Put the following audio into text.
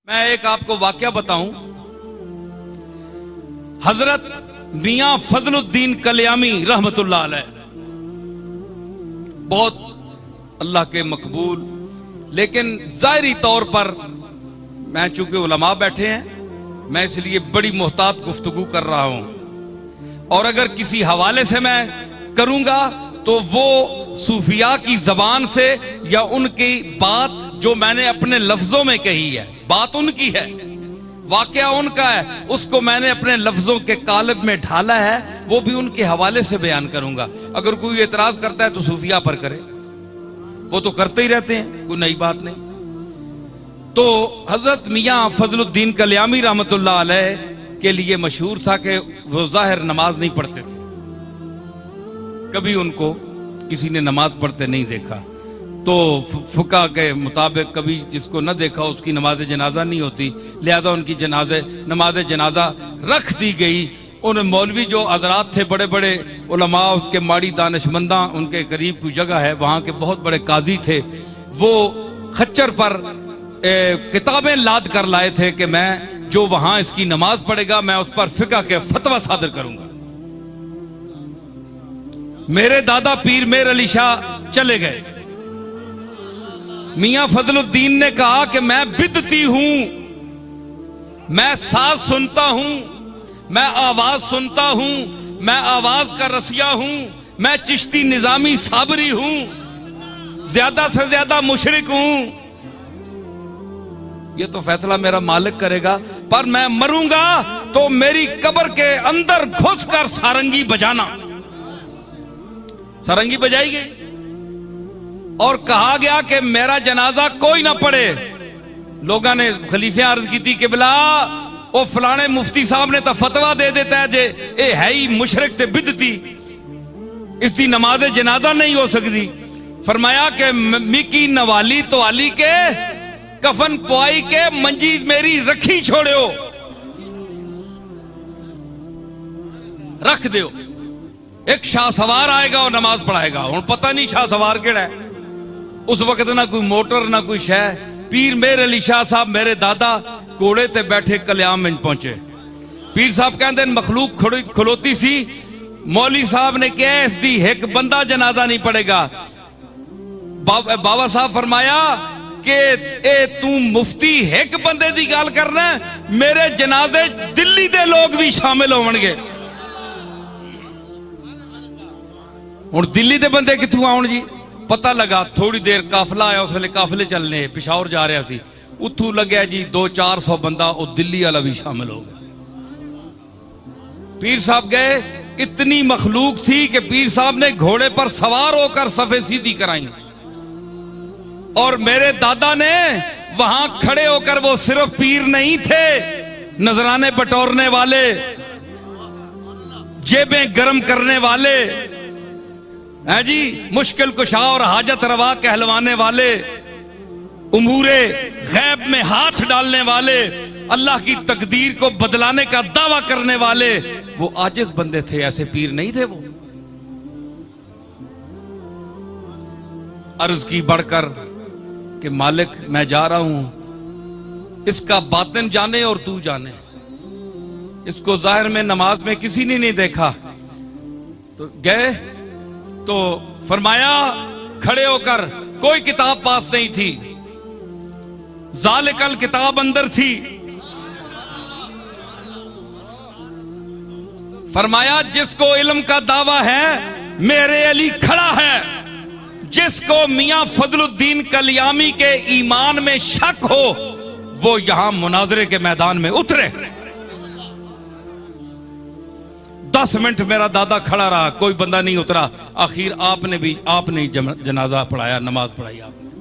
मैं एक आपको वाकया बताऊं। हजरत मियां फजलुद्दीन कल्यामी रहमतुल्लाह अलैह बहुत अल्लाह के मकबूल, लेकिन जाहिरी तौर पर मैं चूंकि उलमा बैठे हैं, मैं इसलिए बड़ी मोहतात गुफ्तगू कर रहा हूं, और अगर किसी हवाले से मैं करूंगा तो वो सूफिया की जबान से या उनकी बात जो मैंने अपने लफ्जों में कही है, बात उनकी है, वाकया उनका है, उसको मैंने अपने लफ्जों के कालिब में ढाला है, वो भी उनके हवाले से बयान करूंगा। अगर कोई एतराज करता है तो सूफिया पर करे, वो तो करते ही रहते हैं, कोई नई बात नहीं। तो हजरत मियां फजलुद्दीन कल्यामी रहमतुल्लाह अलैह के लिए मशहूर था कि वो जाहिर नमाज नहीं पढ़ते थे, कभी उनको किसी ने नमाज पढ़ते नहीं देखा। तो फुका के मुताबिक कभी जिसको न देखा उसकी नमाज जनाजा नहीं होती, लिहाजा उनकी नमाज जनाजा रख दी गई। उन मौलवी जो हजरात थे, बड़े बड़े उलमा, उसके माड़ी दानिशमंदा, उनके करीब कोई जगह है, वहां के बहुत बड़े काजी थे, वो खच्चर पर किताबें लाद कर लाए थे कि मैं जो वहां इसकी नमाज पढ़ेगा मैं उस पर फिका के फतवा सादर करूंगा। मेरे दादा पीर मेर अली शाह चले गए। मियां फजलुद्दीन ने कहा कि मैं बिदती हूं, मैं साज सुनता हूं, मैं आवाज सुनता हूं, मैं आवाज का रसिया हूं, मैं चिश्ती निजामी साबरी हूं, ज्यादा से ज्यादा मुशरिक हूं। ये तो फैसला मेरा मालिक करेगा, पर मैं मरूंगा तो मेरी कब्र के अंदर घुसकर सारंगी बजाना। सारंगी बजाई गई और कहा गया कि मेरा जनाजा कोई ना पढ़े। लोगों ने खलीफे अर्ज की थी कि बिला ओ फलाने मुफ्ती साहब ने तो फतवा दे देता है जे ए है ही मुशरिक ते बिदती, इसकी नमाज जनाजा नहीं हो सकती। फरमाया कि मिकी नवाली तो आली के कफन पुआई के मंजी मेरी रखी छोड़ो, रख दो। एक शाह सवार आएगा और नमाज पढ़ाएगा। हुण पता नहीं शाह सवार केड़ा है। उस वक्त ना कोई मोटर ना कोई शह। पीर मेर अली शाह साहब मेरे दादा घोड़े ते बैठे कल्याम में पहुंचे। पीर साहब कहते मखलूक खलोती सी, मौली साहब ने कहा इसकी एक बंदा जनाजा नहीं पड़ेगा। बाबा साहब फरमाया कि ए तू मुफ्ती एक बंदे की गल करना, मेरे जनाजे दिल्ली के लोग भी शामिल होणगे। हुण दिल्ली के बंदे कित्थों आउण जी? पता लगा थोड़ी देर काफिला आया, उस वेले काफिले चलने पिशावर जा रहा सी, उत्थों लग्या जी 200-400 बंदा, वो दिल्ली वाला भी शामिल हो गया। पीर साहब गए, इतनी मखलूक थी कि पीर साहब ने घोड़े पर सवार होकर सफे सीधी कराई, और मेरे दादा ने वहां खड़े होकर, वो सिर्फ पीर नहीं थे, नजराने बटोरने वाले, जेबें गर्म करने वाले है जी, मुश्किल कुशा और हाजत रवा कहलवाने वाले, उमूरे गैब में हाथ डालने वाले, अल्लाह की तकदीर को बदलाने का दावा करने वाले, वो आजिज बंदे थे, ऐसे पीर नहीं थे वो। अर्ज की बढ़कर कि मालिक मैं जा रहा हूं, इसका बातिन जाने और तू जाने। इसको जाहिर में नमाज में किसी ने नहीं देखा। तो गए तो फरमाया खड़े होकर, कोई किताब पास नहीं थी, जालिकल किताब अंदर थी। फरमाया जिसको इल्म का दावा है मेरे अली खड़ा है, जिसको मियां फजलुद्दीन कल्यामी के ईमान में शक हो वो यहां मुनाजरे के मैदान में उतरे। 10 मिनट मेरा दादा खड़ा रहा, कोई बंदा नहीं उतरा। आखिर आपने जनाजा पढ़ाया, नमाज पढ़ाई आपने।